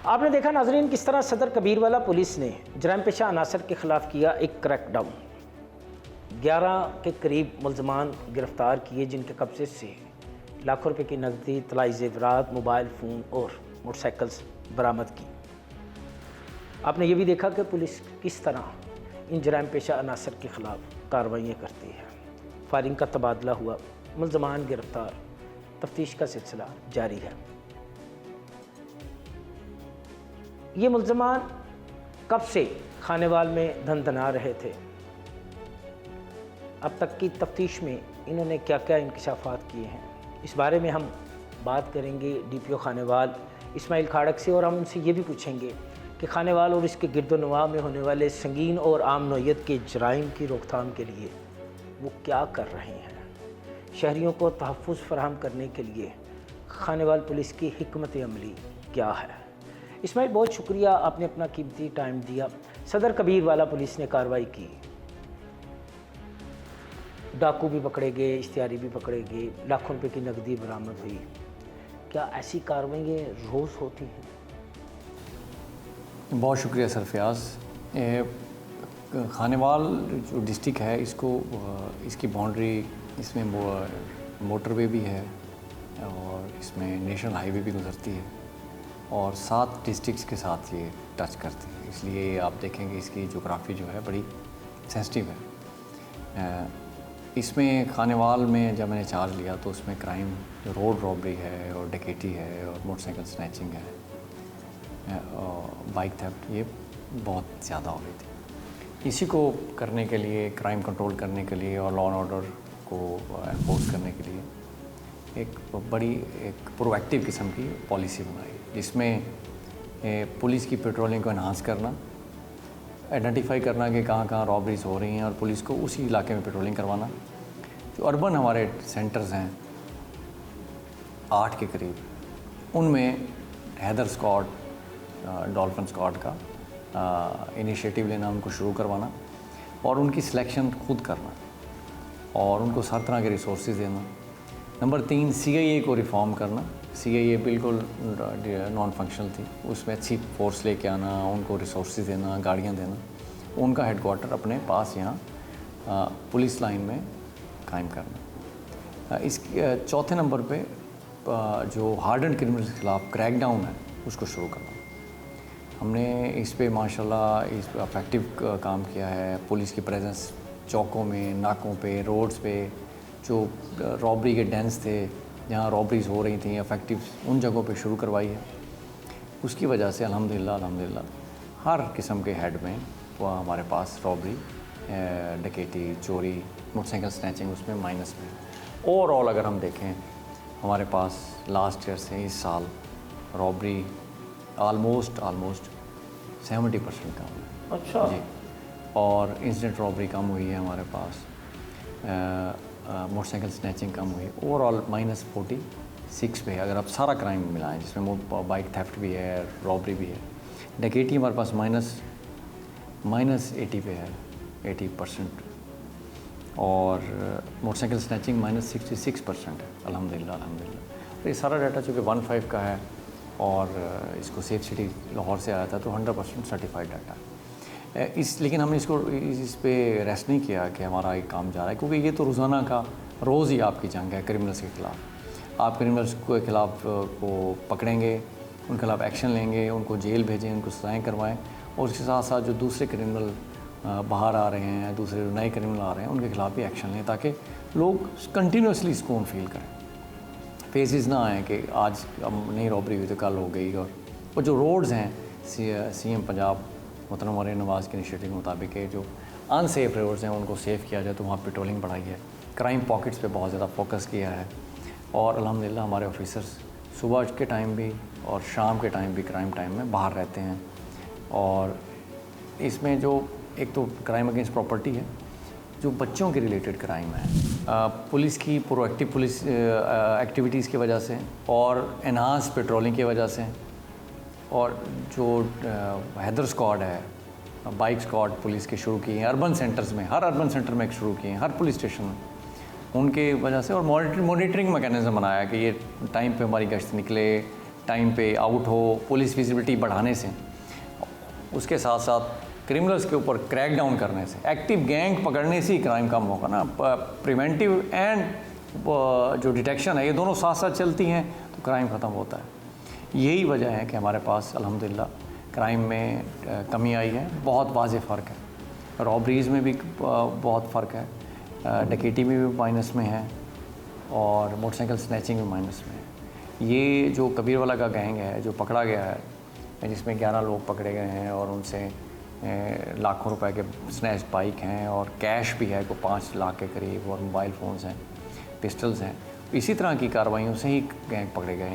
आपने देखा नाजरीन किस तरह सदर कबीरवाला पुलिस ने जराइम पेशा अनासर के ख़िलाफ़ किया एक क्रैकडाउन। 11 के करीब मुल्ज़मान गिरफ़्तार किए जिनके कब्ज़े से लाखों रुपए की नकदी, तलाई ज़ेवरात, मोबाइल फ़ोन और मोटरसाइकिल्स बरामद की। आपने ये भी देखा कि पुलिस किस तरह इन जराइम पेशा अनासर के ख़िलाफ़ कार्रवाइयाँ करती है। फायरिंग का तबादला हुआ, मुल्ज़मान गिरफ़्तार, तफ्तीश का सिलसिला जारी है। ये मुल्ज़मान कब से खानेवाल में धंधना रहे थे, अब तक की तफ्तीश में इन्होंने क्या क्या इंकशाफात किए हैं, इस बारे में हम बात करेंगे DPO खानेवाल इस्माइल खाड़क से। और हम उनसे ये भी पूछेंगे कि खानेवाल और इसके गिरदोनवा में होने वाले संगीन और आम नौइयत के जराइम की रोकथाम के लिए वो क्या कर रहे हैं। शहरियों को तहफ़्फ़ुज़ फराहम करने के लिए खानेवाल पुलिस की हिकमत अमली क्या है। इस्माइल, बहुत शुक्रिया, आपने अपना कीमती टाइम दिया। सदर कबीरवाला पुलिस ने कार्रवाई की, डाकू भी पकड़े गए, इश्तियारी भी पकड़े गए, लाखों रुपए की नकदी बरामद हुई। क्या ऐसी कार्रवाइयाँ रोज़ होती हैं? बहुत शुक्रिया सरफयाज। खानेवाल जो डिस्ट्रिक्ट है इसको इसकी बाउंड्री, इसमें मोटरवे भी है और इसमें नेशनल हाईवे भी गुजरती है और 7 डिस्ट्रिक्ट्स के साथ ये टच करती है, इसलिए आप देखेंगे इसकी जोग्राफ़ी जो है बड़ी सेंसिटिव है। इसमें खानेवाल में जब मैंने चार्ज लिया तो उसमें क्राइम जो रोड रॉबरी है और डकैती है और मोटरसाइकिल स्नैचिंग है और बाइक थेफ्ट, ये बहुत ज़्यादा हो रही थी। इसी को करने के लिए, क्राइम कंट्रोल करने के लिए और लॉ एंड ऑर्डर को एनफोर्स करने के लिए एक प्रोएक्टिव किस्म की पॉलिसी बनाई, जिसमें पुलिस की पेट्रोलिंग को एनहांस करना, आइडेंटिफाई करना कि कहाँ कहाँ रॉबरीज हो रही हैं और पुलिस को उसी इलाके में पेट्रोलिंग करवाना। जो अर्बन हमारे सेंटर्स हैं 8 के करीब, उनमें हैदर स्क्वाड, डॉल्फिन स्क्वाड का इनिशिएटिव लेना, उनको शुरू करवाना और उनकी सिलेक्शन खुद करना और उनको हर तरह के रिसोर्स देना। नंबर 3, CIA को रिफॉर्म करना। CIA बिल्कुल नॉन फंक्शनल थी, उसमें अच्छी फोर्स लेके आना, उनको रिसोर्स देना, गाड़ियाँ देना, उनका हेडक्वार्टर अपने पास यहाँ पुलिस लाइन में कायम करना। इस चौथे नंबर पे जो हार्डन क्रिमिनल्स के ख़िलाफ़ क्रैकडाउन है उसको शुरू करना। हमने इस पे माशाल्लाह इस पे अफेक्टिव काम किया है। पुलिस की प्रेजेंस चौकों में, नाकों पे, रोड्स पे, जो रॉबरी के डेंस थे जहाँ रॉबरीज़ हो रही थी अफेक्टिव, उन जगहों पे शुरू करवाई है। उसकी वजह से अल्हम्दुलिल्लाह हर किस्म के हेड में वो हमारे पास रॉबरी, डकैती, चोरी, मोटरसाइकिल स्नैचिंग उसमें माइनस में। ओवरऑल अगर हम देखें हमारे पास लास्ट ईयर से इस साल रॉबरी आलमोस्ट 70% कम है। अच्छा जी। और इंसिडेंट रॉबरी कम हुई है हमारे पास, मोटरसाइकिल स्नैचिंग कम हुई, ओवरऑल -46 पे है अगर आप सारा क्राइम मिलाएं, जिसमें बाइक थेफ्ट भी है, रॉबरी भी है। डकैती हमारे पास -80 पे है, 80%, और मोटरसाइकिल स्नैचिंग -66% है। अल्हम्दुलिल्लाह। तो ये सारा डाटा चूँकि 15 का है और इसको सेफ सिटी लाहौर से आया था तो 100% सर्टिफाइड डाटा है। लेकिन हमने इस पे रेस्ट नहीं किया कि हमारा एक काम जा रहा है, क्योंकि ये तो रोज़ाना का रोज़ ही आपकी जंग है क्रिमिनल्स के ख़िलाफ़। आप क्रिमिनल्स के ख़िलाफ़ को पकड़ेंगे, उनके खिलाफ़ एक्शन लेंगे, उनको जेल भेजें, उनको सज़ाएँ करवाएं, और उसके साथ साथ जो दूसरे क्रिमिनल बाहर आ रहे हैं, दूसरे नए क्रिमिनल आ रहे हैं, उनके खिलाफ़ भी एक्शन लें ताकि लोग कंटिन्यूसली सुकून फील करें। फेजेस ना आए कि आज नई रॉबरी हुई तो कल हो गई। और जो रोड्स हैं, CM पंजाब मोहतरम मरीम नवाज़ के इनिशिएटिव के मुताबिक है, जो अनसेफ रोड्स हैं उनको सेफ़ किया जाए, तो वहाँ पेट्रोलिंग बढ़ाई है, क्राइम पॉकेट्स पे बहुत ज़्यादा फोकस किया है। और अल्हम्दुलिल्लाह हमारे ऑफिसर्स सुबह के टाइम भी और शाम के टाइम भी, क्राइम टाइम में बाहर रहते हैं। और इसमें जो एक तो क्राइम अगेंस्ट प्रॉपर्टी है, जो बच्चों के रिलेटेड क्राइम है, पुलिस की प्रोएक्टिव पुलिस एक्टिविटीज़ की वजह से और एनहांस पेट्रोलिंग की वजह से, और जो हैदर स्क्वाड है, बाइक स्क्वाड पुलिस के शुरू किए हैं अर्बन सेंटर्स में, हर अर्बन सेंटर में शुरू किए हैं, हर पुलिस स्टेशन में, उनके वजह से। और मॉनिटरिंग मैकेनिज़्म बनाया कि ये टाइम पे हमारी गश्त निकले, टाइम पे आउट हो, पुलिस विजिबिलिटी बढ़ाने से, उसके साथ साथ क्रिमिनल्स के ऊपर क्रैक डाउन करने से, एक्टिव गैंग पकड़ने से ही क्राइम कम होगा ना। प्रिवेंटिव एंड जो डिटेक्शन है ये दोनों साथ साथ चलती हैं तो क्राइम ख़त्म होता है। यही वजह है कि हमारे पास अल्हम्दुलिल्लाह क्राइम में कमी आई है। बहुत वाज़ेह फ़र्क है, रॉबरीज़ में भी बहुत फ़र्क है, डकैती में भी माइनस में है और मोटरसाइकिल स्नैचिंग में माइनस में है। ये जो कबीरवाला का गैंग है जो पकड़ा गया है, जिसमें 11 लोग पकड़े गए हैं और उनसे लाखों रुपए के स्नैच बाइक हैं और कैश भी है को 5 लाख के करीब, और मोबाइल फ़ोन्स हैं, पिस्टल्स हैं। इसी तरह की कार्रवाइयों से ही गैंग पकड़े गए हैं।